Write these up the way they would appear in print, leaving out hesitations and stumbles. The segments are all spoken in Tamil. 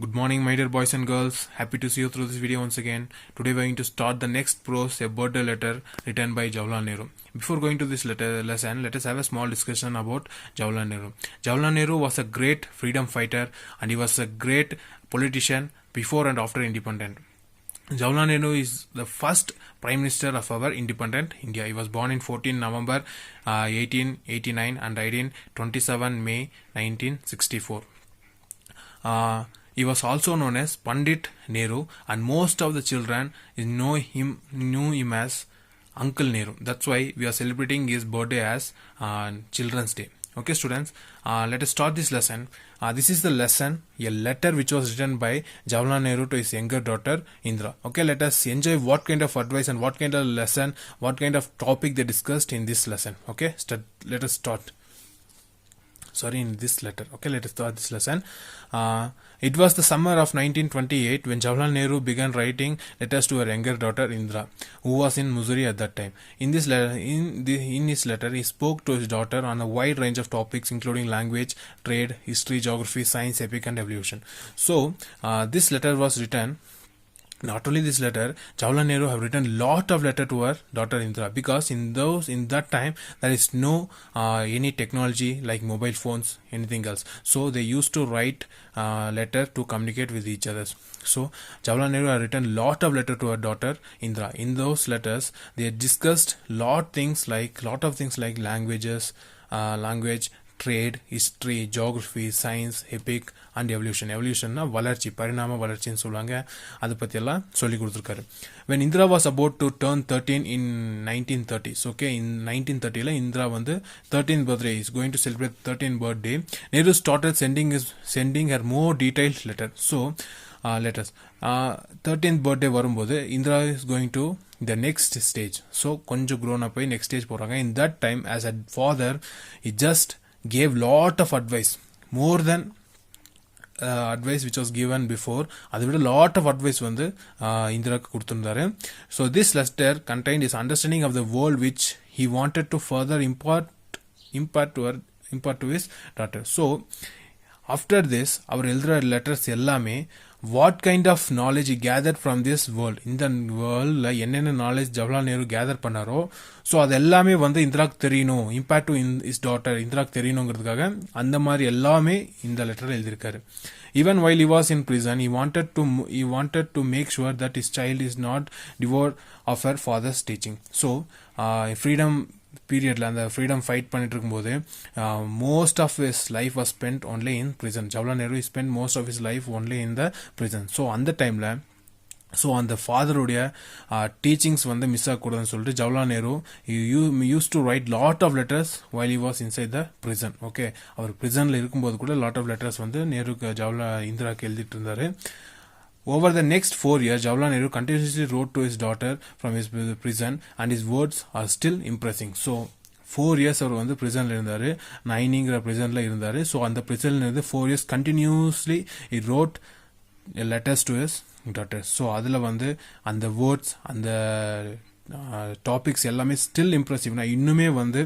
Good morning, my dear boys and girls. Happy to see you through this video once again. Today we are going to start the next prose, a birthday letter written by Jawaharlal Nehru. Before going to this lesson, let us have a small discussion about Jawaharlal Nehru. Jawaharlal Nehru was a great freedom fighter and he was a great politician before and after independence. Jawaharlal Nehru is the first Prime Minister of our independent India. He was born in 14 November 1889 and died in 27 May 1964. He was also known as Pandit Nehru, and most of the children knew him as Uncle Nehru. That's why we are celebrating his birthday as Children's Day. Okay, students, let us start this lesson. This is the lesson, a letter which was written by Jawaharlal Nehru to his younger daughter Indira. Okay, let us enjoy what kind of advice and what kind of lesson, what kind of topic they discussed in this lesson. Okay, let us start. In this letter. Okay, let us start this lesson. It was the summer of 1928 when Jawaharlal Nehru began writing letters to her younger daughter Indira, who was in Missouri at that time. In his letter, he spoke to his daughter on a wide range of topics, including language, trade, history, geography, science, epic, and evolution. So, this letter was written. Not only this letter, Jawaharlal Nehru have written lot of letter to her daughter Indira, because in that time there is no any technology like mobile phones, anything else. So they used to write letter to communicate with each other. So Jawaharlal Nehru have written lot of letter to her daughter Indira. In those letters, they discussed lot of things like languages, language, trade, history, geography, science, epic and evolution. Evolutionனா வளர்ச்சி, பரிணாம வளர்ச்சின்னு சொல்லுவாங்க. அதை பற்றியெல்லாம் சொல்லி கொடுத்துருக்காரு. When Indira was about to turn 13 in 1930s, okay, in 1930ல Indira வந்து 13th birthday is going to celebrate 13th birthday. Nehru started sending her more detailed letter. So letters. 13th birthday வரும்போது Indira is going to the next stage. So கொஞ்சம் grown up next stage போறாங்க. In that time, as a father, he just gave lot of advice, more than advice which was given before. அதை விட lot of advice வந்து இந்திராக்கு கொடுத்திருந்தாரு. So this letter contained his understanding of the world which he wanted to further impart to his daughter. So after this, அவர் எழுதுற letters எல்லாமே what kind of knowledge he gathered from this world, இந்த வேர்ல்ட்ல என்னென்ன நாலேஜ் ஜவஹர்லால் நேரு கேதர் பண்ணாரோ, ஸோ அது எல்லாமே வந்து இந்திராக்கு தெரியணும், இம்பாக்ட் டு இஸ் டாட்டர் இந்திராக்கு தெரியணுங்கிறதுக்காக அந்த மாதிரி எல்லாமே இந்த லெட்டரில் எழுதியிருக்காரு. Even while he was in prison, he wanted to make sure that his child is not devoid of her father's teaching. So freedom பீரியட்ல அந்த ஃப்ரீடம் ஃபைட் பண்ணிட்டு இருக்கும்போது most of his life was spend only in prison. Jawaharlal Nehru spend most of his life only in the prison. So அந்த டைமில் அந்த ஃபாதருடைய டீச்சிங்ஸ் வந்து மிஸ் ஆகக்கூடாதுன்னு சொல்லிட்டு Jawaharlal Nehru use to write lot of letters while he was inside the prison. Okay, அவர் பிரிசனில் இருக்கும்போது கூட லாட் ஆஃப் லெட்டர்ஸ் வந்து நேருக்கு இந்திராக்கு எழுதிட்டு இருந்தாரு. Over the next 4 years, Jawaharlal Nehru continuously wrote to his daughter from his prison, and his words are still impressing. So 4 years அவர் வந்து பிரிசன்ல இருந்தாரு, 9ங்கிற பிரிசன்ல இருந்தாரு. ஸோ அந்த பிரிசன்ல இருந்து 4 years continuously he wrote letters to his daughter. So அதில் வந்து அந்த வேர்ட்ஸ், அந்த டாபிக்ஸ் எல்லாமே ஸ்டில் இம்ப்ரெசிவ்னா இன்னுமே வந்து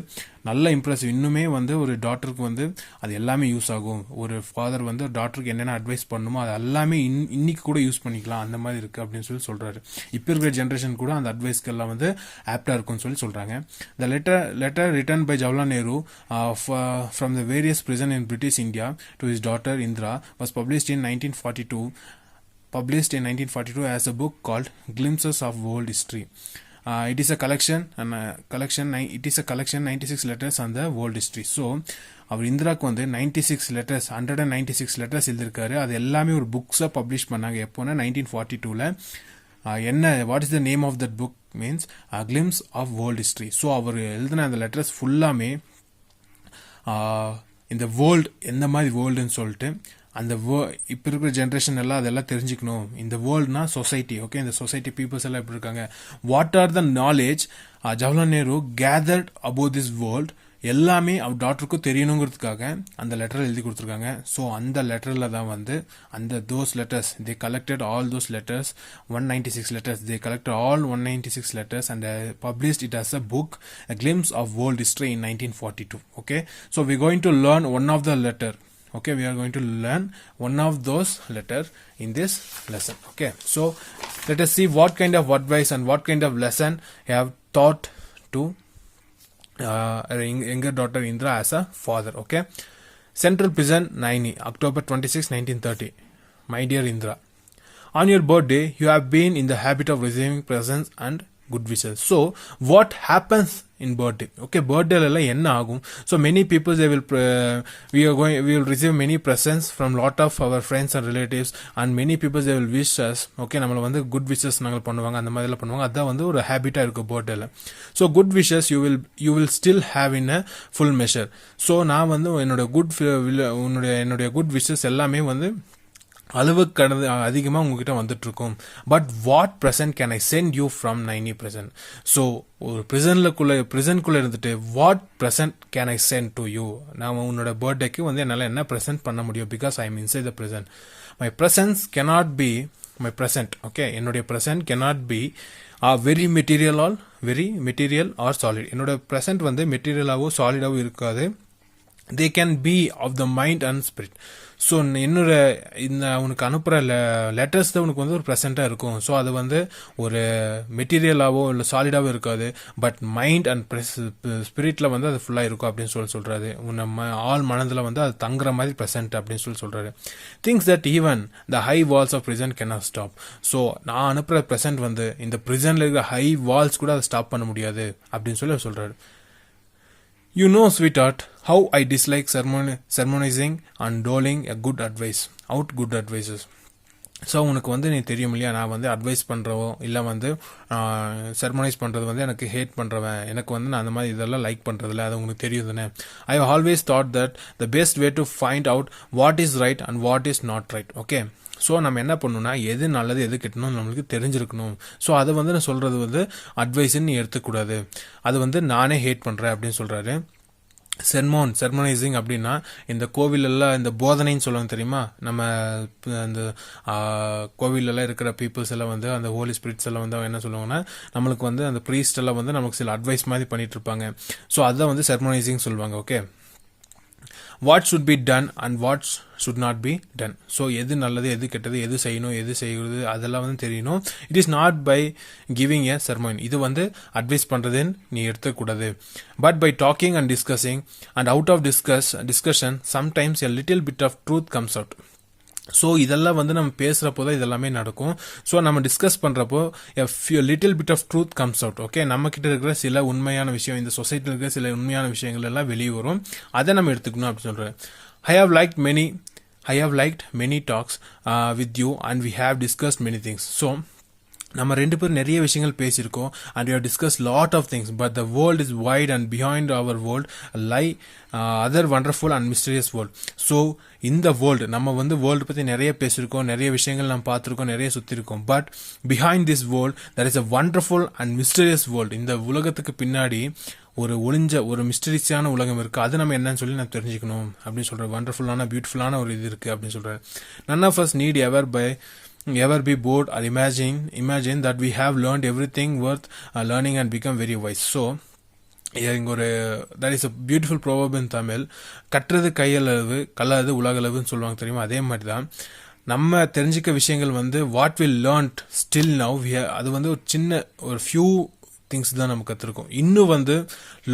நல்ல இம்ப்ரெசிவ். இன்னுமே வந்து ஒரு டாக்டருக்கு வந்து அது எல்லாமே யூஸ் ஆகும். ஒரு ஃபாதர் வந்து டாக்டருக்கு என்னென்ன அட்வைஸ் பண்ணுமோ அது எல்லாமே இன்னைக்கு கூட யூஸ் பண்ணிக்கலாம், அந்த மாதிரி இருக்குது அப்படின்னு சொல்லி சொல்கிறாரு. இப்போ இருக்கிற ஜென்ரேஷன் கூட அந்த அட்வைஸ்க்கு எல்லாம் வந்து ஆப்டாக இருக்கும்னு சொல்லி சொல்கிறாங்க. The letter written by Jawaharlal Nehru from the various prison in British India to his daughter Indira was published in 1942 as a book called Glimpses of World History. It is a collection 96 letters on the world history. So அவர் இந்திராக்கு வந்து 196 லெட்டர்ஸ் எழுதியிருக்காரு. அது எல்லாமே ஒரு புக்ஸாக பப்ளிஷ் பண்ணாங்க. எப்போனா 1942ல. என்ன what is the name of that book means glimpse of world history. So அவர் எழுதின அந்த லெட்டர்ஸ் ஃபுல்லாமே இந்த வேர்ல்டு எந்த மாதிரி வேர்ல்டுன்னு சொல்லிட்டு அந்த இப்போ இருக்கிற ஜென்ரேஷன் எல்லாம் அதெல்லாம் தெரிஞ்சுக்கணும். இந்த வேர்ல்டுனா சொசைட்டி. ஓகே, இந்த சொசைட்டி பீப்புள்ஸ் எல்லாம் எப்படி இருக்காங்க, what are the knowledge Jawaharlal Nehru gathered about this world எல்லாமே அவர் டாக்டருக்கும் தெரியணுங்கிறதுக்காக அந்த லெட்டர் எழுதி கொடுத்துருக்காங்க. ஸோ அந்த லெட்டரில் தான் வந்து those letters they collected all those letters 196 letters. They collected all 196 letters and published it as a book, A Glimpse of World History in 1942. Okay, so we're going to learn one of the letter. Okay, we are going to learn one of those letter in this lesson. Okay, so let us see what kind of advice and what kind of lesson you have taught to younger daughter Indra as a father. Okay, Central Prison, Naini, October 26, 1930. My dear Indra, on your birthday you have been in the habit of receiving presents and good wishes. So what happens in birthday? Okay, birthday la enna agum? So many people they will we will receive many presents from lot of our friends and relatives, and many people they will wish us. Okay, நம்மள வந்து good wishes நாங்க பண்ணுவாங்க, அந்த மாதிரிலாம் பண்ணுவாங்க. அதான் வந்து ஒரு ஹேபிட்டா இருக்கு birthday. So good wishes you will still have in a full measure. So நான் வந்து என்னோட good wishes எல்லாமே வந்து அளவுக்கு கடந்து அதிகமாக உங்ககிட்ட வந்துட்டு இருக்கும். But what present can I send you from 90 present? So ஒரு ப்ரிசன்குள்ளே இருந்துட்டு what present can I send to you? நான் உன்னோட பர்த்டேக்கு வந்து என்னால் என்ன ப்ரெசென்ட் பண்ண முடியும்? Because I am inside the present. My presence cannot be my present. Okay, என்னுடைய present cannot be very material or solid. என்னோட ப்ரெசன்ட் வந்து மெட்டீரியலாகவோ சாலிடாகவோ இருக்காது. they can be of the mind and spirit. So என்னோட இந்த உனக்கு அனுப்புகிற லெட்டர்ஸ் தான் உனக்கு வந்து ஒரு ப்ரெசண்ட்டாக இருக்கும். ஸோ அது வந்து ஒரு மெட்டீரியலாகவோ இல்லை சாலிடாகவோ இருக்காது. பட் மைண்ட் அண்ட் ஸ்பிரிட்டில் வந்து அது ஃபுல்லாக இருக்கும் அப்படின்னு சொல்கிறாரு. உன்னை ஆள் மனதில் வந்து அது தங்குற மாதிரி ப்ரெசென்ட் அப்படின்னு சொல்கிறாரு. Things that even the high walls of prison cannot stop. So நான் அனுப்புகிற ப்ரெசென்ட் வந்து இந்த ப்ரிசனில் இருக்கிற ஹை வால்ஸ் கூட அதை ஸ்டாப் பண்ண முடியாது அப்படின்னு சொல்கிறாரு. You know, sweetheart, how I dislike sermonizing and doling good advices. So உனக்கு வந்து நீ தெரியும் இல்லையா, நான் வந்து அட்வைஸ் பண்ணுறவோ இல்லை வந்து செர்மனைஸ் பண்ணுறது வந்து எனக்கு ஹேட் பண்ணுறவன். எனக்கு வந்து நான் அந்த மாதிரி இதெல்லாம் லைக் பண்ணுறதில்ல, அது உங்களுக்கு தெரியும் தானே. I have always thought that the best way to find out what is right and what is not right. Okay, so நம்ம என்ன பண்ணணும்னா எது நல்லது எது கெட்டணும் நம்மளுக்கு தெரிஞ்சிருக்கணும். ஸோ அதை வந்து நான் சொல்கிறது வந்து அட்வைஸ்ன்னு நீ எடுத்துக்கூடாது. அது வந்து நானே ஹேட் பண்ணுறேன் அப்படின்னு சொல்கிறாரு. செர்மனைசிங் அப்படின்னா இந்த கோவிலெல்லாம் இந்த போதனைன்னு சொல்லுவாங்க தெரியுமா. நம்ம அந்த கோவிலெல்லாம் இருக்கிற பீப்புள்ஸ் எல்லாம் வந்து அந்த ஹோலி ஸ்பிரிட்ஸ் எல்லாம் வந்து என்ன சொல்லுவாங்கன்னா நம்மளுக்கு வந்து அந்த ப்ரீஸ்ட் எல்லாம் வந்து நமக்கு சில அட்வைஸ் மாதிரி பண்ணிட்டு இருப்பாங்க. ஸோ அதுதான் வந்து செர்மனைசிங் சொல்லுவாங்க. Okay, what should be done and what should not be done. So எது நல்லது எது கெட்டது, எது செய்யணும் எது செய்கிறது அதெல்லாம் வந்து தெரியணும். It is not by giving a sermon. இது வந்து அட்வைஸ் பண்ணுறதுன்னு நீ எடுத்துக்கூடாது. But by talking and discussing and out of discussion sometimes a little bit of truth comes out. So இதெல்லாம் வந்து நம்ம பேசுகிறப்போ தான் இதெல்லாமே நடக்கும். ஸோ நம்ம டிஸ்கஸ் பண்ணுறப்போ little bit of truth comes out. Okay, நம்மக்கிட்ட இருக்கிற சில உண்மையான விஷயம், இந்த சொசைட்டியில் இருக்கிற சில உண்மையான விஷயங்கள் எல்லாம் வெளியே வரும். அதை நம்ம எடுத்துக்கணும் அப்படின்னு சொல்கிறேன். I have liked many talks with you and we have discussed many things. So நம்ம ரெண்டு பேரும் நிறைய விஷயங்கள் பேசியிருக்கோம் and we have discussed lot of things, but the world is wide and behind our world lie other wonderful and mysterious world. So இந்த வேர்ல்டு நம்ம வந்து வேர்ல்டு பற்றி நிறைய பேசியிருக்கோம், நிறைய விஷயங்கள் நம்ம பார்த்துருக்கோம், நிறைய சுற்றிருக்கோம். But behind this world there is a wonderful and mysterious world. இந்த உலகத்துக்கு பின்னாடி ஒரு மிஸ்டரிஸான உலகம் இருக்குது. அது நம்ம என்னன்னு சொல்லி நம்ம தெரிஞ்சுக்கணும் அப்படின்னு சொல்கிறேன். வண்டர்ஃபுல்லான பியூட்டிஃபுல்லான ஒரு இது இருக்குது அப்படின்னு சொல்கிறேன். none of us need ever be bored or imagine that we have learned everything worth learning and become very wise. So இங்கே that is a beautiful proverb in Tamil. கற்றது கையளவு கல்லாது உலகளவுன்னு சொல்லுவாங்க தெரியுமா. அதே மாதிரி தான் நம்ம தெரிஞ்சிக்க விஷயங்கள் வந்து what will learnt still now அது வந்து ஒரு ஃபியூ திங்ஸ் தான் நம்ம கற்றுருக்கோம். இன்னும் வந்து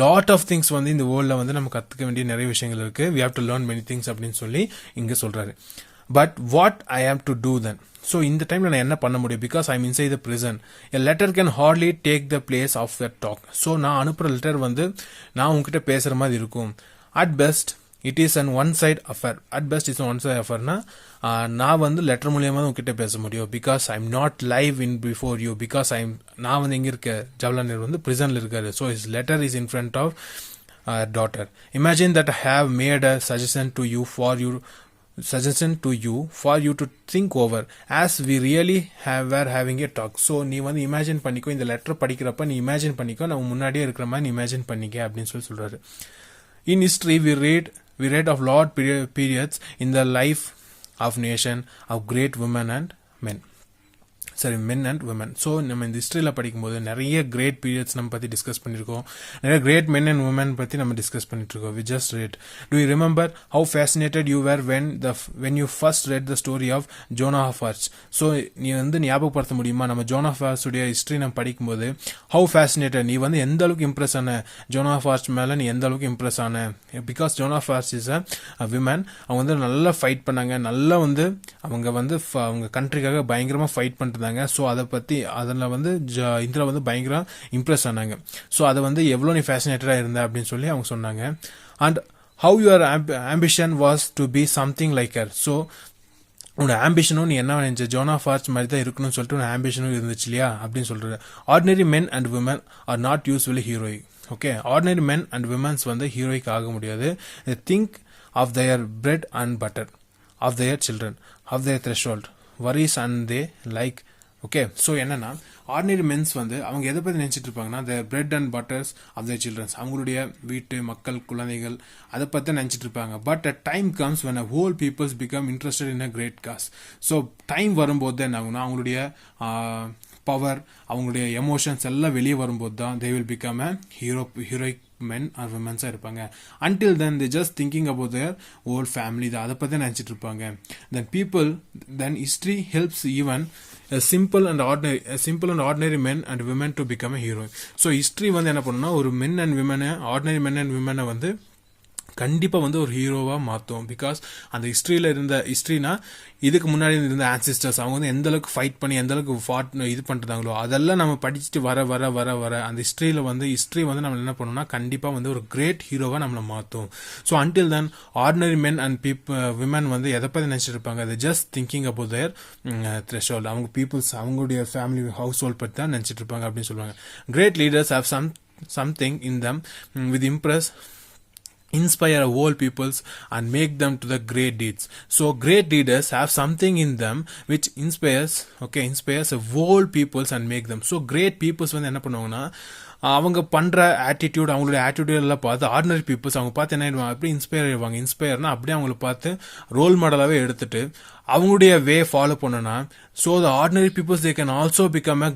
லாட் ஆஃப் திங்ஸ் வந்து இந்த வேர்ல்டில் வந்து நம்ம கற்றுக்க வேண்டிய நிறைய விஷயங்கள் இருக்குது. We have to learn many things அப்படின்னு சொல்லி இங்கே சொல்கிறாரு. But what I have to do then? So இந்த டைமில் நான் என்ன பண்ண முடியும்? Because I am inside the prison. A letter can hardly take the place of the talk. So நான் அனுப்புகிற லெட்டர் வந்து நான் உங்ககிட்ட பேசுகிற மாதிரி இருக்கும். At best it is an one side affair. அஃபேர்னா நான் வந்து லெட்டர் மூலியமாக தான் உங்ககிட்ட பேச முடியும். Because I am not live in before you. Because நான் வந்து எங்கே இருக்க, ஜவஹர்லால் நேரு வந்து பிரிசனில் இருக்காரு. So is letter is in front of daughter. Imagine that I have made a suggestion to you for you to think over as we really were having a talk. So நீ வந்து இமேஜின் பண்ணிக்கோ, இந்த லெட்டர் படிக்கிறப்ப நீ இமேஜின் பண்ணிக்கோ, நம்ம முன்னாடியே இருக்கிற மாதிரி நீ இமேஜின் பண்ணிக்க அப்படின்னு சொல்றாரு. In history we read of lot periods in the life of nation of great women and men. சரி மென் அண்ட் விமன். ஸோ நம்ம இந்த ஹிஸ்ட்ரியில் படிக்கும்போது நிறைய கிரேட் பீரியட்ஸ் நம்ம பற்றி டிஸ்கஸ் பண்ணியிருக்கோம். நிறைய கிரேட் மென் அண்ட் உமன் பற்றி நம்ம டிஸ்கஸ் பண்ணிட்டு இருக்கோம். We just read. Do you remember how fascinated you were when you first read the story of Joan of Arc? So நீ ஞாபகப்படுத்த முடியுமா நம்ம ஜோன் ஆஃப் ஆர்ச் உடைய ஹிஸ்ட்ரி நம்ம படிக்கும்போது how fascinated நீ எந்த அளவுக்கு இம்ப்ரெஸ் ஆன ஜோன் ஆஃப் ஆர்ச் மேலே நீ எந்த அளவுக்கு இம்ப்ரெஸ் ஆன? Because Joan of Arc is a women. அவங்க நல்லா ஃபைட் பண்ணாங்க, நல்லா அவங்க அவங்க கண்ட்ரிக்காக பயங்கரமாக ஃபைட் பண்ணிருந்தாங்க. ஸோ அதை பற்றி அதில் இதில் பயங்கர இம்ப்ரெஸ் ஆனாங்க. ஸோ அதை எவ்வளோ நீ ஃபேசினேட்டடாக இருந்த அப்படின்னு சொல்லி அவங்க சொன்னாங்க. And how your ambition was to be something like her. So உன்னோட ஆம்பிஷனும் நீ என்ன நினைச்ச ஜோன் ஆஃப் ஆர்ச் மாதிரி தான் இருக்கணும்னு சொல்லிட்டு உன் ஆம்பிஷனும் இருந்துச்சு இல்லையா அப்படின்னு சொல்றாரு. Ordinary men and women are not usually heroic. Okay, ordinary men and womens heroic ஆக முடியாது. Think of their bread and butter, of their children, of their threshold, worries and the like. Okay, so என்னன்னா ஆர்டினரி மென்ஸ் அவங்க எதை பற்றி நினச்சிட்டு இருப்பாங்கன்னா the bread and butters of the childrens, அவங்களுடைய வீட்டு மக்கள் குழந்தைகள் அதை பற்றி நினச்சிட்டு இருப்பாங்க. But a time comes when a whole peoples become interested in a great cause. So time வரும்போது என்ன ஆகுனா அவங்களுடைய பவர், அவங்களுடைய எமோஷன்ஸ் எல்லாம் வெளியே வரும்போது தான் they will become a heroic men or women இருப்பாங்க. until then they just thinking about their whole family, அதை பற்றி நினச்சிட்டு இருப்பாங்க. then history helps even a simple and ordinary men and women to become a hero. so history என்ன பண்ணுனா ஒரு men and women, ordinary men and women கண்டிப்பாக ஒரு ஹீரோவாக மாற்றும். பிகாஸ் அந்த ஹிஸ்ட்ரினா இதுக்கு முன்னாடி இருந்த ஆன்சிஸ்டர்ஸ் அவங்க எந்த அளவுக்கு ஃபைட் பண்ணி எந்த அளவுக்கு இது பண்ணுறாங்களோ அதெல்லாம் நம்ம படிச்சுட்டு வர வர வர வர அந்த ஹிஸ்ட்ரி நம்ம என்ன பண்ணோம்னா கண்டிப்பாக ஒரு கிரேட் ஹீரோவாக நம்மளை மாற்றும். So until then ordinary men and women எதை பற்றி நினச்சிட்டு இருப்பாங்க, அது just thinking about their threshold, அவங்க பீப்புள்ஸ் அவங்களுடைய ஃபேமிலி ஹவுஸ் ஹோல்ட் பற்றி தான் நினச்சிட்டு இருப்பாங்க அப்படின்னு சொல்லுவாங்க. Great leaders have something in them with inspire whole peoples and make them to the great deeds. So great leaders have something in them which inspires a whole peoples and make them. So great peoples என்ன பண்ணுவாங்கன்னா அவங்க பண்ற ஆட்டிடியூட், அவங்களுடைய ஆட்டிடியூட் எல்லாம் பார்த்து ஆர்டினரி பீப்புள்ஸ் அவங்க பார்த்து என்ன ஆயிடுவாங்க, அப்படியே இன்ஸ்பயர் ஆயிடுவாங்க. இன்ஸ்பயர்னா அப்படியே அவங்களை பார்த்து ரோல் மாடலாகவே எடுத்துட்டு அவங்களுடைய வே ஃபாலோ பண்ணனா so the ordinary peoples they can also become a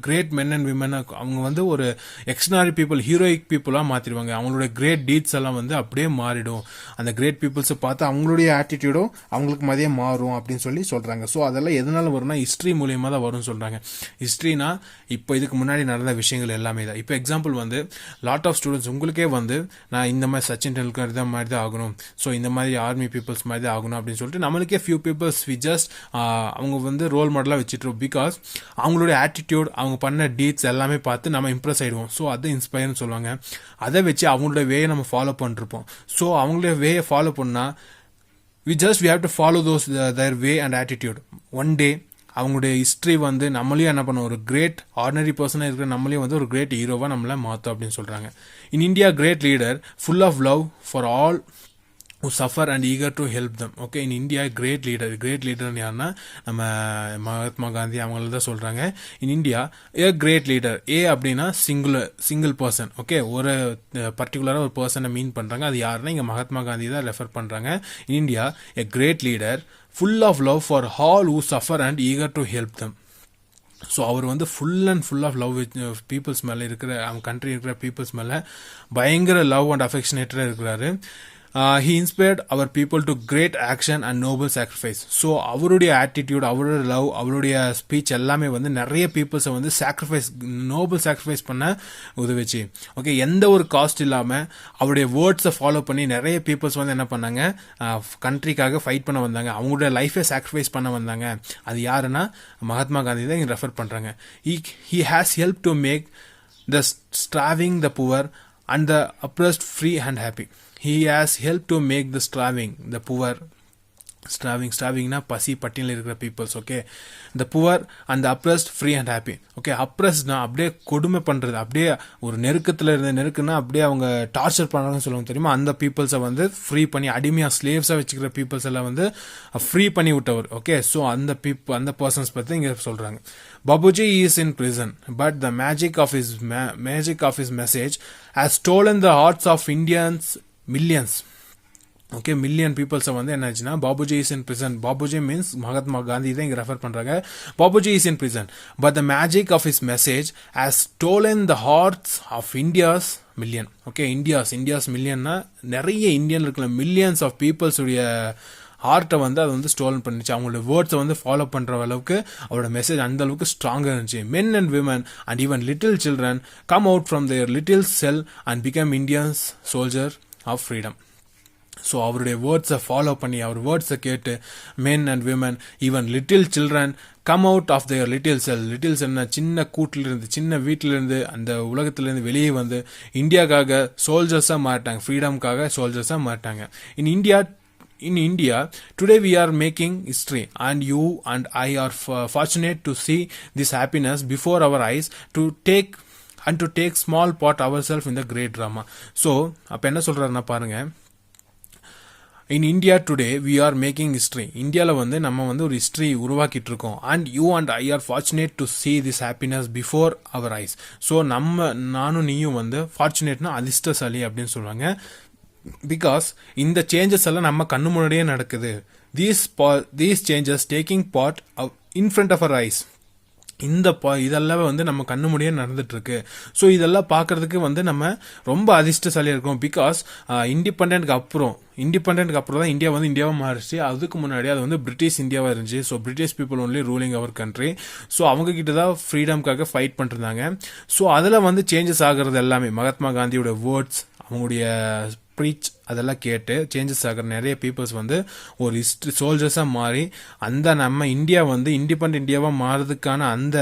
great men and women. அவங்க ஒரு எக்ஸ்ட்ரானரி பீப்புள், ஹீரோயிக் பீப்புளாக மாற்றிடுவாங்க. அவங்களோட கிரேட் டீட்ஸ் எல்லாம் அப்படியே மாறிடும். அந்த கிரேட் பீப்புள்ஸை பார்த்து அவங்களுடைய ஆட்டிடியூடும் அவங்களுக்கு மதியம் மாறும் அப்படின்னு சொல்லி சொல்கிறாங்க. ஸோ அதெல்லாம் எதனால வரும்னா ஹிஸ்ட்ரி மூலியமாக தான் வரும்னு சொல்கிறாங்க. ஹிஸ்ட்ரினா இப்போ இதுக்கு முன்னாடி நடந்த விஷயங்கள் எல்லாமே தான். இப்போ எக்ஸாம்பிள் லாட் ஆஃப் ஸ்டூடெண்ட்ஸ் உங்களுக்கே நான் இந்த மாதிரி சச்சின் டெண்டுல்கர் இதை மாதிரி தான் ஆகணும், ஸோ இந்த மாதிரி ஆர்மி பீப்புள்ஸ் மாதிரி தான் ஆகணும் அப்படின்னு சொல்லிட்டு நம்மளுக்கே ஃபியூ பீப்புள்ஸ் வி ஜஸ்ட் அவங்க ரோல் மாடலாக வச்சுட்டோம். பிகாஸ் அவங்களுடைய ஆட்டிடியூட், அவங்க பண்ண டீட்ஸ் எல்லாமே பார்த்து நம்ம இம்ப்ரெஸ் ஆயிடுவோம். ஸோ அதை இன்ஸ்பயர்னு சொல்லுவாங்க. அதை வச்சு அவங்களோட வேயை நம்ம ஃபாலோ பண்ணிருப்போம். ஸோ அவங்களுடைய வேயை ஃபாலோ பண்ணால் we have to follow their way and attitude. one day அவங்களுடைய ஹிஸ்ட்ரி நம்மளையும் என்ன பண்ணுவோம், ஒரு கிரேட் ஆர்டினரி பர்சனாக இருக்கிற நம்மளையும் ஒரு கிரேட் ஹீரோவாக நம்மளை மாற்றும் அப்படின்னு சொல்கிறாங்க. In India great leader full of love for all who suffer and eager to help them. Okay, in India great leader யாருன்னா நம்ம மகாத்மா காந்தி அவங்கள தான் சொல்றாங்க. in India a great leader, a அப்படின்னா சிங்கிள் பர்சன். ஓகே, ஒரு பர்டிகுலரா ஒரு பர்சனை மீன் பண்றாங்க. அது யாருன்னா இங்க மகாத்மா காந்தி தான் ரெஃபர் பண்றாங்க. in India a great leader full of love for all who suffer and eager to help them. So அவர் ஃபுல் ஆஃப் லவ் பீப்புள்ஸ் மேலே இருக்கிற, அவங்க கண்ட்ரி இருக்கிற பீப்புள்ஸ் மேலே பயங்கர லவ் அண்ட் அஃபெக்ஷனேட்டடாக இருக்கிறாரு. he inspired our people to great action and noble sacrifice. So அவருடைய ஆட்டிடியூட், அவருடைய லவ், அவருடைய ஸ்பீச் எல்லாமே நிறைய பீப்புள்ஸை நோபல் சாக்ரிஃபைஸ் பண்ண உதவிச்சு. ஓகே, எந்த ஒரு காஸ்ட் இல்லாமல் அவருடைய வேர்ட்ஸை ஃபாலோ பண்ணி நிறைய பீப்புள்ஸ் என்ன பண்ணாங்க, கண்ட்ரிக்காக ஃபைட் பண்ண வந்தாங்க, அவங்களுடைய லைஃபை சாக்ரிஃபைஸ் பண்ண வந்தாங்க. அது யாருன்னா மகாத்மா காந்தி தான் இங்கே ரெஃபர் பண்ணுறாங்க. he has helped to make the starving, the poor and the oppressed free and happy. He has helped to make the starving, the poor, starvingனா பசி பட்டினியில் இருக்கிற peoples. Okay, the poor and the oppressed free and happy. Okay, அப்ரஸ்ட்னா அப்படியே கொடுமை பண்ணுறது, அப்படியே ஒரு நெருக்கத்தில் இருந்த நெருக்குன்னா அப்படியே அவங்க டார்ச்சர் பண்ணுறாங்கன்னு சொல்லுவாங்க தெரியுமா, அந்த பீப்புள்ஸை ஃப்ரீ பண்ணி அடிமையாக ஸ்லேவ்ஸாக வச்சுக்கிற பீப்புள்ஸ் எல்லாம் ஃப்ரீ பண்ணி விட்டவர். ஓகே, ஸோ அந்த பர்சன்ஸ் பற்றி இங்கே சொல்கிறாங்க. Babuji is in prison, but the magic of his message has stolen the hearts of Indians millions. Okay million பீப்புள்ஸை வந்து என்ன ஆச்சுன்னா Bapuji is in prison. Bapuji means Mahatma Gandhi தான் இங்கே ரெஃபர் பண்ணுறாங்க. Bapuji is in prison but the magic of his message has stolen the hearts of India's million. Okay India's மில்லியன்னா நிறைய இந்தியன் இருக்கிற மில்லியன்ஸ் ஆஃப் பீப்புள்ஸ் உடைய ஹார்ட்டை வந்து அதை வந்து ஸ்டோலன் பண்ணிச்சு. அவங்களோட வேர்ட்ஸை வந்து ஃபாலோ பண்ணுற அளவுக்கு அவரோட மெசேஜ் அந்த அளவுக்கு ஸ்ட்ராங்காக இருந்துச்சு. Men and women and even little children come out from their little cell and become Indians soldier of freedom. So அவருடைய வேர்ட்ஸை ஃபாலோ பண்ணி அவர் வேர்ட்ஸை கேட்டு men and women even little children come out of their little செல்னா சின்ன கூட்டிலிருந்து சின்ன வீட்டிலிருந்து அந்த உலகத்திலேருந்து வெளியே வந்து இந்தியாவுக்காக சோல்ஜர்ஸாக மாட்டாங்க, ஃப்ரீடம்காக சோல்ஜர்ஸாக மாட்டாங்க. In India, today we are making history and you and I are fortunate to see this happiness before our eyes to take small part ourselves in the great drama. So அப்ப என்ன சொல்றாருன்னா பாருங்க, in India today we are making history. இந்தியாவில் வந்து நம்ம வந்து ஒரு ஹிஸ்ட்ரி உருவாக்கிட்டு இருக்கோம். and you and I are fortunate to see this happiness before our eyes. So நானும் நீயும் வந்து ஃபார்ச்சுனேட்னா அதிர்ஷ்டசாலி அப்படின்னு சொல்லுவாங்க. பிகாஸ் இந்த சேஞ்சஸ் எல்லாம் நம்ம கண்ணு முன்னாடியே நடக்குது. these changes taking part in front of our eyes. இதெல்லாம் வந்து நம்ம கண்ணு முடியே நடந்துட்டு இருக்கு. ஸோ இதெல்லாம் பார்க்கறதுக்கு வந்து நம்ம ரொம்ப அதிர்ஷ்டசாலியாக இருக்கோம். பிகாஸ் இண்டிபெண்டன்ட்க்கு அப்புறம் தான் இந்தியா வந்து இந்தியாவாக மாறிச்சு. அதுக்கு முன்னாடி அது வந்து பிரிட்டிஷ் இந்தியாவாக இருந்துச்சு. So British people only ruling our country. So அவங்க கிட்ட தான் ஃப்ரீடம்காக ஃபைட் பண்ணிருந்தாங்க. ஸோ அதில் வந்து சேஞ்சஸ் ஆகிறது எல்லாமே மகாத்மா காந்தியோட வேர்ட்ஸ், அவங்களுடைய ப்ரீச் அதெல்லாம் கேட்டு சேஞ்சஸ் ஆகிற நிறைய பீப்புள்ஸ் வந்து ஒரு ஹிஸ்ட்ரி சோல்ஜர்ஸாக மாறி அந்த நம்ம இந்தியா வந்து இண்டிபெண்ட் இந்தியாவாக மாறதுக்கான அந்த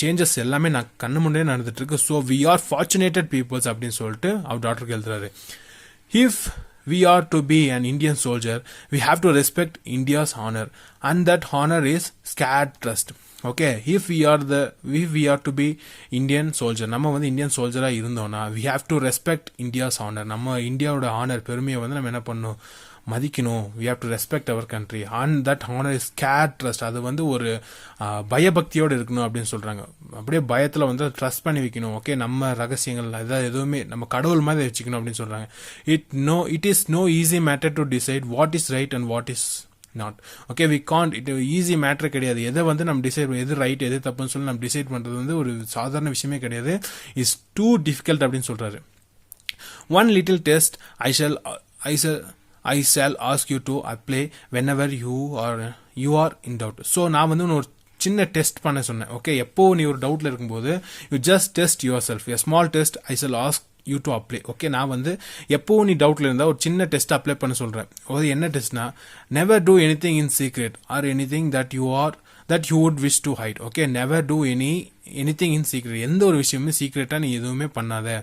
சேஞ்சஸ் எல்லாமே நான் கண்ணு முன்னே நடந்துட்டு இருக்கு. ஸோ வி ஆர் ஃபார்ச்சுனேட்டட் பீப்புள்ஸ் அப்படின்னு சொல்லிட்டு அவர் டாக்டருக்கு எழுதுறாரு. If we are to be an Indian soldier, we have to respect India's honor, and that honor is scared trust. Okay, if we are to be Indian soldier, நம்ம வந்து இந்தியன் சோல்ஜரா இருந்தோம்னா we have to respect India's honor. நம்ம இந்தியாவோட ஆனர் பெருமையை வந்து நம்ம என்ன பண்ணணும், மதிக்கணும். we have to respect our country and that honor is scared trust. அது வந்து ஒரு பயபக்தியோடு இருக்கணும் அப்படின்னு சொல்றாங்க. அப்படியே பயத்தில் வந்து ட்ரஸ்ட் பண்ணி வைக்கணும். ஓகே நம்ம ரகசியங்கள் அதாவது எதுவுமே நம்ம கடவுள் மாதிரி வச்சுக்கணும் அப்படின்னு சொல்றாங்க. it is no easy matter to decide what is right and what is not. Okay we can't, it easy matter கிடையாது. எதை வந்து நம்ம டிசைட் எது ரைட் எது தப்புன்னு சொல்லி நம்ம டிசைட் பண்றது வந்து ஒரு சாதாரண விஷயமே கிடையாது. இஸ் டூ டிஃபிகல்ட் அப்படின்னு சொல்றாரு. one little test I shall ask you to apply whenever you are in doubt. So நான் வந்து ஒரு சின்ன டெஸ்ட் பண்ண சொன்னேன். ஓகே எப்போ நீ ஒரு டவுட்ல இருக்கும்போது you just test your self. A small test I shall ask you to apply. Okay நான் வந்து எப்போ நீ டவுட்ல இருந்தா ஒரு சின்ன டெஸ்ட் அப்ளை பண்ண சொல்றேன். அது என்ன டெஸ்ட்னா, never do anything in secret or anything that you would wish to hide. Okay never do anything in secret. எந்த ஒரு விஷயமே சீக்ரெட்டா நீ எதுவுமே பண்ணாத.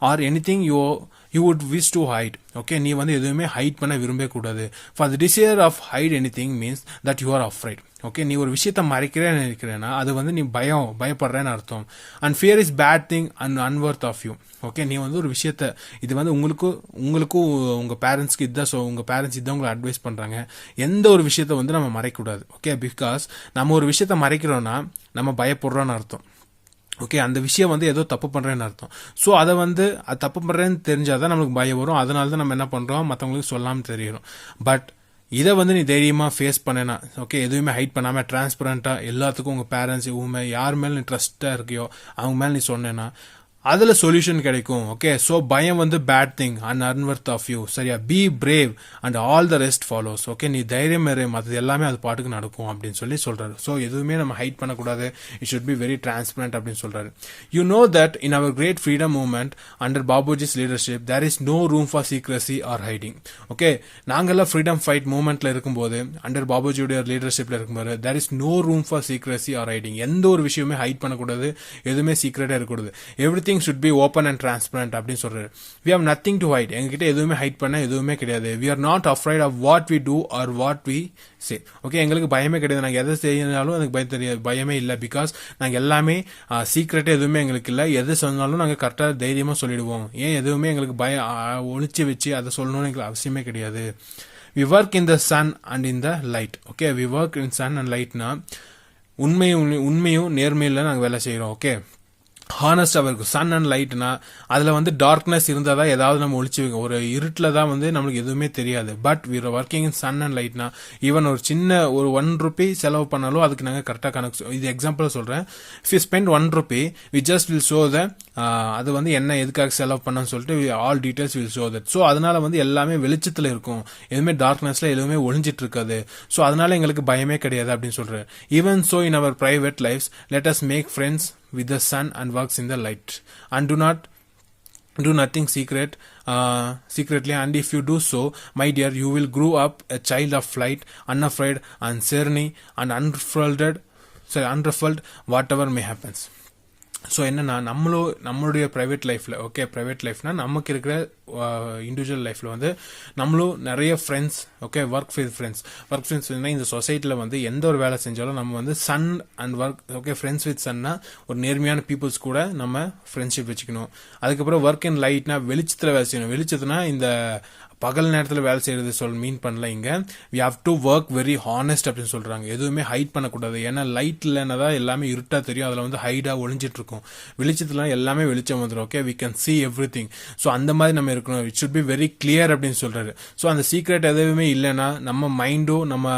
Or anything you would wish to hide. Okay நீ வந்து எதுவுமே ஹைட் பண்ண விரும்பவே கூடாது. for the desire of hide anything means that you are afraid. Okay நீ ஒரு விஷயத்த மறைக்கிறேன்னு நினைக்கிறேன்னா அது வந்து நீ பயப்படுறேன்னு அர்த்தம். and fear is bad thing and unworth of you. Okay நீ வந்து ஒரு விஷயத்த இது வந்து உங்களுக்கும் உங்க பேரண்ட்ஸ்க்கு இதுதான் உங்க பேரண்ட்ஸ் இதான் உங்களை அட்வைஸ் பண்றாங்க. எந்த ஒரு விஷயத்த வந்து நம்ம மறைக்கூடாது. ஓகே பிகாஸ் நம்ம ஒரு விஷயத்த மறைக்கிறோம்னா நம்ம பயப்படுறோம்னு அர்த்தம். ஓகே அந்த விஷயம் வந்து ஏதோ தப்பு பண்றேன்னு அர்த்தம். ஸோ அதை வந்து அது தப்பு பண்றேன்னு தெரிஞ்சாதான் நமக்கு பயம் வரும். அதனால தான் நம்ம என்ன பண்றோம், மற்றவங்களுக்கு சொல்லாமல் தெரியணும். பட் இதை வந்து நீ தைரியமா ஃபேஸ் பண்ணனா, ஓகே எதுவுமே ஹைட் பண்ணாம டிரான்ஸ்பரண்டா எல்லாத்துக்கும் உங்க பேரண்ட்ஸ் யார் மேல நீ ட்ரஸ்டா இருக்கியோ அவங்க மேல நீ சொன்னேன்னா அதுல சொல்யூஷன் கிடைக்கும். ஓகே சோ பயம் வந்து bad thing and unworthy of you. சரியா, be brave and all the rest follows. Okay நீ தைரியம் மற்றது எல்லாமே அது பாட்டுக்கு நடக்கும் அப்படின்னு சொல்றாரு. ஸோ எதுவுமே நம்ம ஹைட் பண்ணக்கூடாது. It should be very transparent அப்படின்னு சொல்றாரு. You know that in our great freedom movement under பாபுஜிஸ் leadership there is no room for secrecy or hiding. Okay நாங்கெல்லாம் ஃப்ரீடம் ஃபைட் மூவ்மெண்ட்ல இருக்கும்போது அண்டர் பாபுஜியோட லீடர்ஷிப்ல இருக்கும்போது there is no room for secrecy or hiding. எந்த ஒரு விஷயமே ஹைட் பண்ணக்கூடாது, எதுவுமே சீக்ரெட்டா இருக்கக்கூடாது. Everything should be open and transparent அப்படின்னு சொல்றாரு. we have nothing to hide. எங்ககிட்ட எதுவுமே ஹைட் பண்ண எதுவுமே கிடையாது. we are not afraid of what we do or what we say. Okay எங்களுக்கு பயமே கிடையாது. நாங்க எதை செய்யனாலும் எனக்கு பயமே இல்லை. பிகாஸ் நாங்க எல்லாமே சீக்ரெட்டா எதுவுமே எங்களுக்கு இல்லை. எது சொன்னாலும் நாங்க கரெக்டா தைரியமா சொல்லிடுவோம். ஏன் எதுவுமே எங்களுக்கு ஒளிச்சு வச்சு அதை சொல்லணும்னு எங்களுக்கு அவசியமே கிடையாது. we work in the sun and in the light. Okay we work in sun and lightனா உண்மையும் நேர்மையில நாங்க வேலை செய்யறோம். ஓகே ஹானஸ்டாக இருக்கும். சன் அண்ட் லைட்னா அதில் வந்து டார்க்னஸ் இருந்தால் தான் ஏதாவது நம்ம ஒழிச்சு வைக்கும். ஒரு இருட்டில் தான் வந்து நம்மளுக்கு எதுவுமே தெரியாது. But we're working in sun and லைட்னா ஈவன் ஒரு சின்ன ஒரு ₹1 செலவு பண்ணாலும் அதுக்கு நாங்கள் கரெக்டாக கணக்கு. இது எக்ஸாம்பிள் சொல்கிறேன். If you spend ₹1 we just will show the அது வந்து என்ன எதுக்காக செலவு பண்ணன்னு சொல்லிட்டு all details will show that. So அதனால வந்து எல்லாமே வெளிச்சத்தில் இருக்கும், எதுவுமே டார்க்னஸ்ல எதுவுமே ஒளிஞ்சிட்டு இருக்காது. ஸோ அதனால எங்களுக்கு பயமே கிடையாது அப்படின்னு சொல்றேன். Even so in our private lifes let us make friends with the sun and works in the light and do nothing secretly, and if you do so, my dear, you will grow up a child of light, unafraid and serene and unruffled whatever may happens. So என்னன்னா நம்மளுடைய ப்ரைவேட் லைஃப்பில், ஓகே, ப்ரைவேட் லைஃப்னா நமக்கு இருக்கிற இண்டிவிஜுவல் லைஃப்பில் வந்து நம்மளும் நிறைய ஃப்ரெண்ட்ஸ், ஓகே, ஒர்க் ஃப்ரெண்ட்ஸ் இந்த சொசைட்டியில் வந்து எந்த ஒரு வேலை செஞ்சாலும் நம்ம வந்து sun and work, okay, friends with சன்னா ஒரு நேர்மையான பீப்புள்ஸ் கூட நம்ம ஃப்ரெண்ட்ஷிப் வச்சுக்கணும். அதுக்கப்புறம் ஒர்க் அண்ட் லைட்னா வெளிச்சத்தில் வேலை செய்யணும். வெளிச்சத்துனா இந்த பகல் நேரத்தில் வேலை செய்யறது மீன் பண்ணல. இங்க we have to work very honest அப்படின்னு சொல்றாங்க. எதுவுமே ஹைட் பண்ணக்கூடாது. ஏன்னா லைட் இல்லைன்னா தான் எல்லாமே இருட்டா தெரியும், அதில் வந்து ஹைடா ஒளிஞ்சிட்டு இருக்கும். வெளிச்சத்துல எல்லாமே வெளிச்சம் வந்துடும். Okay, we can see everything. So அந்த மாதிரி நம்ம இருக்கணும். It should be very clear அப்படின்னு சொல்றாரு. ஸோ அந்த சீக்ரெட் எதுவுமே இல்லைன்னா நம்ம மைண்டும் நம்ம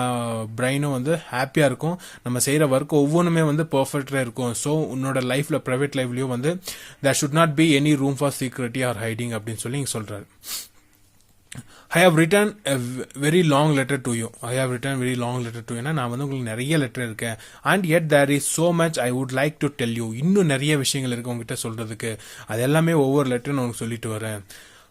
பிரெயினும் வந்து ஹாப்பியா இருக்கும். நம்ம செய்யற ஒர்க் ஒவ்வொன்றுமே வந்து பெர்ஃபெக்டா இருக்கும். ஸோ உன்னோட லைஃப்ல, பிரைவேட் லைஃப்லயும் வந்து there should not be any room for secrecy or hiding அப்படின்னு சொல்லி இங்க சொல்றாரு. I have written a very long letter to you. ஏன்னா நான் வந்து உங்களுக்கு நிறைய லெட்டர் இருக்கேன். And yet there is so much I would like to tell you. இன்னும் நிறைய விஷயங்கள் இருக்கு உங்ககிட்ட சொல்றதுக்கு. அது எல்லாமே ஒவ்வொரு லெட்டர் நான் உங்களுக்கு சொல்லிட்டு வரேன்.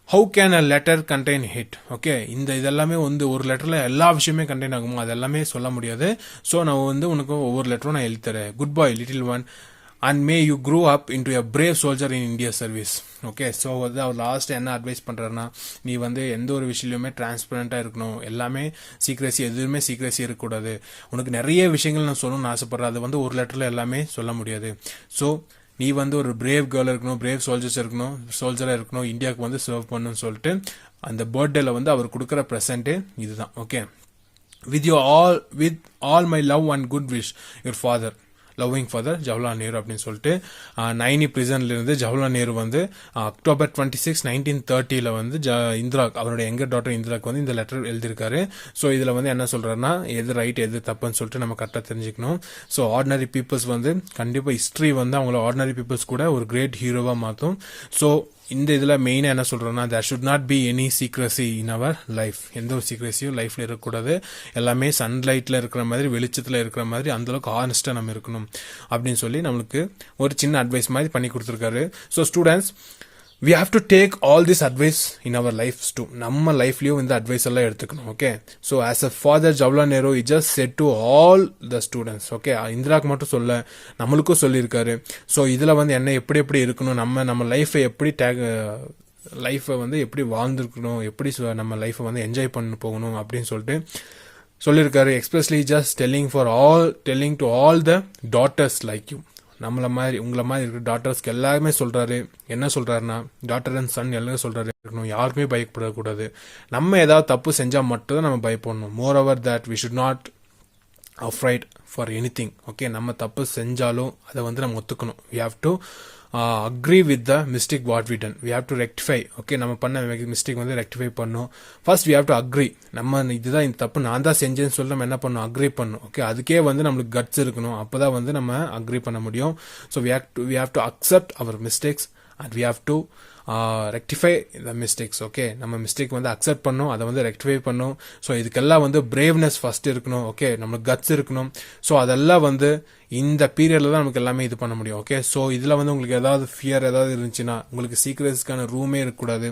How can a letter contain hit? Okay, இதெல்லாமே வந்து ஒரு லெட்டர்ல எல்லா விஷயமே கண்டெயின் ஆகுமா? அது எல்லாமே சொல்ல முடியாது. ஸோ நான் வந்து உனக்கு ஒவ்வொரு லெட்டரும் நான் எழுதி தரேன். Good bye little one, and may you grow up into a brave soldier in India service. Okay, so வந்து அவர் லாஸ்ட் என்ன அட்வைஸ் பண்றாருன்னா, நீ வந்து எந்த ஒரு விஷயத்துலையுமே டிரான்ஸ்பரண்டா இருக்கணும். எல்லாமே சீக்ரெசி, எதுவுமே சீக்ரெசி இருக்கக்கூடாது. உனக்கு நிறைய விஷயங்கள் நான் சொல்லணும்னு ஆசைப்படுறேன். அது வந்து ஒரு லெட்டர்ல எல்லாமே சொல்ல முடியாது. ஸோ நீ வந்து ஒரு பிரேவ் கேர்ள் இருக்கணும், பிரேவ் சோல்ஜரா இருக்கணும், இந்தியாவுக்கு வந்து சர்வ் பண்ணணும்னு சொல்லிட்டு அந்த பர்த்டேல வந்து அவர் கொடுக்குற ப்ரெசென்ட் இதுதான். Okay, with all my love and good wish, your father, loving father Jawaharlal Nehru அப்படின்னு சொல்லிட்டு நைனி பிரிசன்ல இருந்து ஜவஹர்லால் நேரு வந்து அக்டோபர் 26, 1930 வந்து இந்திரா, அவருடைய எங்கர் டாட்டர் இந்திராக்கு வந்து இந்த லெட்டர் எழுதியிருக்காரு. ஸோ இதுல வந்து என்ன சொல்றாருன்னா, எது ரைட் எது தப்புன்னு சொல்லிட்டு நம்ம கரெக்டாக தெரிஞ்சுக்கணும். ஸோ ஆர்டினரி பீப்புள்ஸ் வந்து கண்டிப்பா ஹிஸ்டரி வந்து அவங்கள ஆர்டினரி பீப்புள்ஸ் கூட ஒரு கிரேட் ஹீரோவா மாற்றும். ஸோ இந்த இதுல மெயினா என்ன சொல்றோம்னா, there should not be any secrecy in our life. எந்த ஒரு சீக்ரஸியும் லைஃப்ல இருக்கக்கூடாது. எல்லாமே சன்லைட்ல இருக்கிற மாதிரி, வெளிச்சத்துல இருக்கிற மாதிரி அந்த அளவுக்கு ஹானஸ்டா நம்ம இருக்கணும் அப்படின்னு சொல்லி நம்மளுக்கு ஒரு சின்ன அட்வைஸ் மாதிரி பண்ணி கொடுத்துருக்காரு. So students, we have to take all this advice in our lives too. நம்ம லைஃப்லயும் இந்த அட்வைஸ் எல்லாம் எடுத்துக்கணும். Okay, so as a father Jawaharlal Nehru he just said to all the students. Okay, இந்திராக்கு மட்டும் சொல்ல, நம்மளுக்கும் சொல்லியிருக்காரு. ஸோ இதுல வந்து என்ன எப்படி எப்படி இருக்கணும், நம்ம லைஃபை எப்படி லைஃபை வந்து எப்படி வாழ்ந்துருக்கணும், எப்படி நம்ம லைஃபை வந்து என்ஜாய் பண்ணி போகணும் அப்படின்னு சொல்லிட்டு சொல்லியிருக்காரு. Especially just telling to all the daughters like you. நம்மள மாதிரி உங்களை மாதிரி இருக்கிற டாட்டர்ஸ்க்கு எல்லாருமே சொல்றாரு. என்ன சொல்றாருன்னா, டாட்டர் அண்ட் சன் எல்லாரும் சொல்றாரு, யாருக்குமே பயப்படக்கூடாது. நம்ம ஏதாவது தப்பு செஞ்சா மட்டும் தான் நம்ம பயப்படணும். Moreover that we should not afraid for anything. Okay, நம்ம தப்பு செஞ்சாலும் அதை வந்து நம்ம ஒத்துக்கணும். We have to agree with the mistake what we done. We have to rectify. Okay, நம்ம பண்ண மிஸ்டேக் வந்து ரெக்டிஃபை பண்ணணும். First we have to agree. நம்ம இதுதான் இந்த தப்பு நான் தான் செஞ்சேன்னு சொல்லி நம்ம என்ன பண்ணணும், அக்ரி பண்ணணும். ஓகே, அதுக்கே வந்து நம்மளுக்கு கட்ஸ் இருக்கணும். அப்போதான் வந்து நம்ம அக்ரி பண்ண முடியும். So we have to accept our mistakes and we have to rectify the mistakes. Okay, நம்ம மிஸ்டேக் வந்து அக்செப்ட் பண்ணும், அதை வந்து ரெக்டிஃபை பண்ணும். ஸோ இதுக்கெல்லாம் வந்து பிரேவ்னஸ் ஃபர்ஸ்ட் இருக்கணும். ஓகே, நம்மளுக்கு கட்ஸ் இருக்கணும். ஸோ அதெல்லாம் வந்து இந்த பீரியட்ல தான் நமக்கு எல்லாமே இது பண்ண முடியும். ஓகே, ஸோ இதுல வந்து உங்களுக்கு ஏதாவது ஃபியர் ஏதாவது இருந்துச்சுன்னா, உங்களுக்கு சீக்ரெட்ஸ்க்கான ரூமே இருக்கக்கூடாது.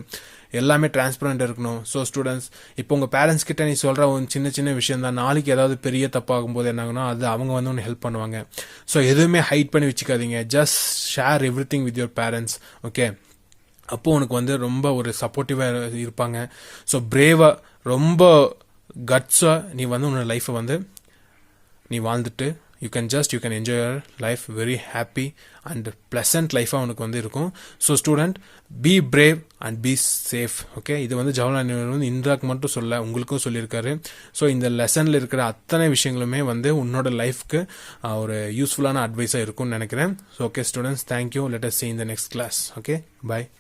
எல்லாமே டிரான்ஸ்பரண்ட் இருக்கணும். ஸோ ஸ்டூடெண்ட்ஸ், இப்போ உங்க பேரண்ட்ஸ் கிட்ட நீ சொல்ற ஒரு சின்ன சின்ன விஷயம் தான் நாளைக்கு ஏதாவது பெரிய தப்பாகும் போது என்ன ஆகுனா, அது அவங்க வந்து ஒன்று ஹெல்ப் பண்ணுவாங்க. ஸோ எதுவுமே ஹைட் பண்ணி வச்சுக்காதீங்க. Just share everything with your parents. Okay, அப்போ உனக்கு வந்து ரொம்ப ஒரு சப்போர்ட்டிவா இருப்பாங்க. ஸோ பிரேவா, ரொம்ப கட்ஸா நீ வந்து உன்னோட லைஃபை வந்து நீ வாழ்ந்துட்டு you can enjoy your life very happy and pleasant life உனக்கு வந்து இருக்கும். So student B brave and be safe. Okay, இது வந்து ஜவஹர்லால் நேரு வந்து இந்திராக்கு மட்டும் சொல்ல உங்களுக்கும் சொல்லியிருக்காரு. ஸோ இந்த லெசனில் இருக்கிற அத்தனை விஷயங்களுமே வந்து உன்னோட லைஃப்க்கு ஒரு யூஸ்ஃபுல்லான அட்வைஸாக இருக்கும்னு நினைக்கிறேன். So okay students, thank you. Let us see in the next class. Okay, bye.